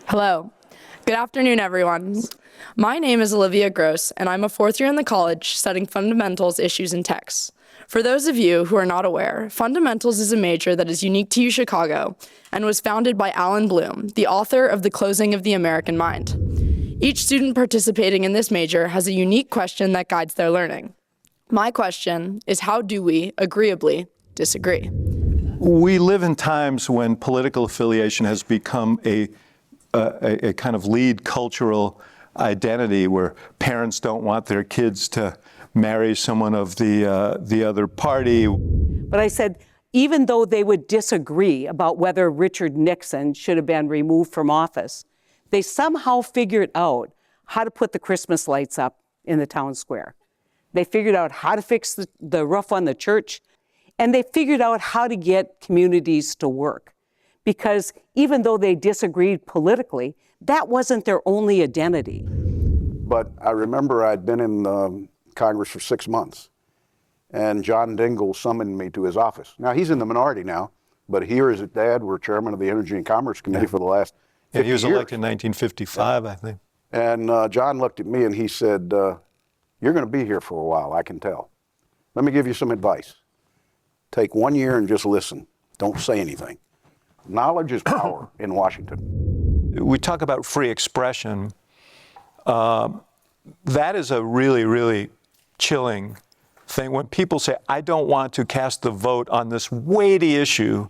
Hello. Good afternoon, everyone. My name is Olivia Gross, and I'm a fourth year in the college studying fundamentals, issues, and texts. For those of you who are not aware, fundamentals is a major that is unique to UChicago and was founded by Alan Bloom, the author of The Closing of the American Mind. Each student participating in this major has a unique question that guides their learning. My question is, how do we agreeably disagree? We live in times when political affiliation has become a kind of lead cultural identity, where parents don't want their kids to marry someone of the other party. But I said, even though they would disagree about whether Richard Nixon should have been removed from office, they somehow figured out how to put the Christmas lights up in the town square. They figured out how to fix the roof on the church, and they figured out how to get communities to work. Because even though they disagreed politically, that wasn't their only identity. But I remember I'd been in Congress for 6 months, and John Dingell summoned me to his office. Now, he's in the minority now, but he or his dad were chairman of the Energy and Commerce Committee for the last 50 years. He was elected in 1955, I think. And John looked at me and he said, you're going to be here for a while, I can tell. Let me give you some advice. Take 1 year and just listen. Don't say anything. Knowledge is power in Washington. We talk about free expression. That is a really, really chilling thing. When people say, I don't want to cast the vote on this weighty issue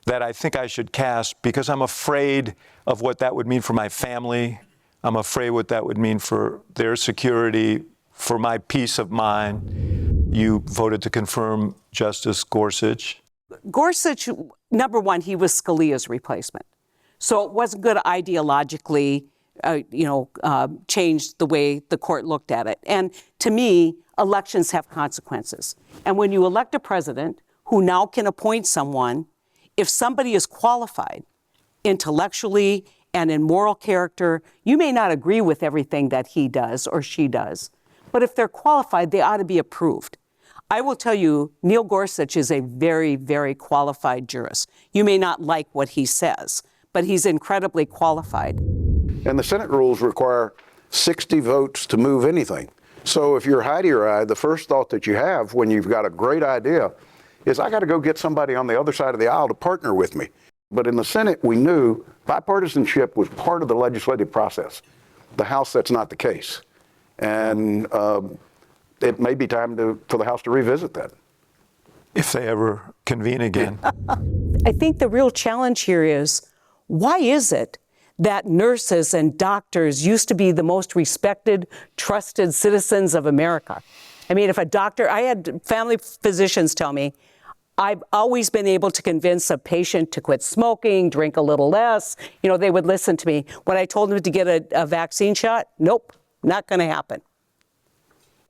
that I think I should cast because I'm afraid of what that would mean for my family. I'm afraid what that would mean for their security, for my peace of mind. You voted to confirm Justice Gorsuch. Gorsuch, number one, he was Scalia's replacement. So it wasn't going to ideologically, change the way the court looked at it. And to me, elections have consequences. And when you elect a president who now can appoint someone, if somebody is qualified intellectually and in moral character, you may not agree with everything that he does or she does, but if they're qualified, they ought to be approved. I will tell you, Neil Gorsuch is a very, very qualified jurist. You may not like what he says, but he's incredibly qualified. And the Senate rules require 60 votes to move anything. So if you're Heidi or I, the first thought that you have when you've got a great idea is, I got to go get somebody on the other side of the aisle to partner with me. But in the Senate, we knew bipartisanship was part of the legislative process. The House, that's not the case. And it may be time for the House to revisit that. If they ever convene again. I think the real challenge here is, why is it that nurses and doctors used to be the most respected, trusted citizens of America? I mean, if a doctor, I had family physicians tell me, I've always been able to convince a patient to quit smoking, drink a little less. You know, they would listen to me. When I told them to get a vaccine shot, nope, not going to happen.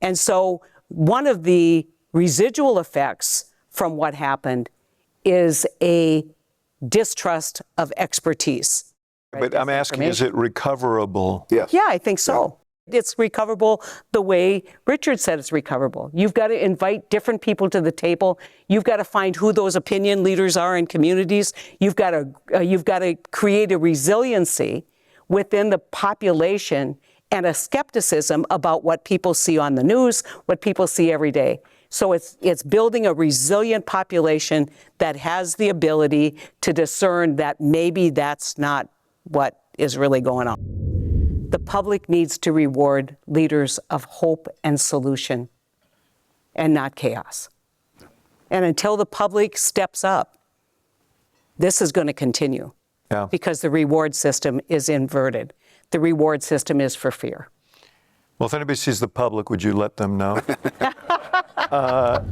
And so one of the residual effects from what happened is a distrust of expertise. But I'm asking, is it recoverable? Yes. Yeah, I think so. It's recoverable the way Richard said it's recoverable. You've got to invite different people to the table. You've got to find who those opinion leaders are in communities. You've got to create a resiliency within the population and a skepticism about what people see on the news, what people see every day. So it's building a resilient population that has the ability to discern that maybe that's not what is really going on. The public needs to reward leaders of hope and solution and not chaos. And until the public steps up, this is going to continue because the reward system is inverted. The reward system is for fear. Well, if anybody sees the public, would you let them know? I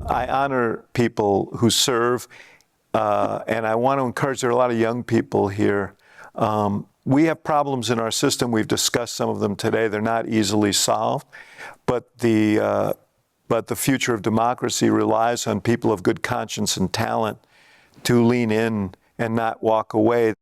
honor people who serve, and I want to encourage, there are a lot of young people here. We have problems in our system. We've discussed some of them today. They're not easily solved, but the future of democracy relies on people of good conscience and talent to lean in and not walk away.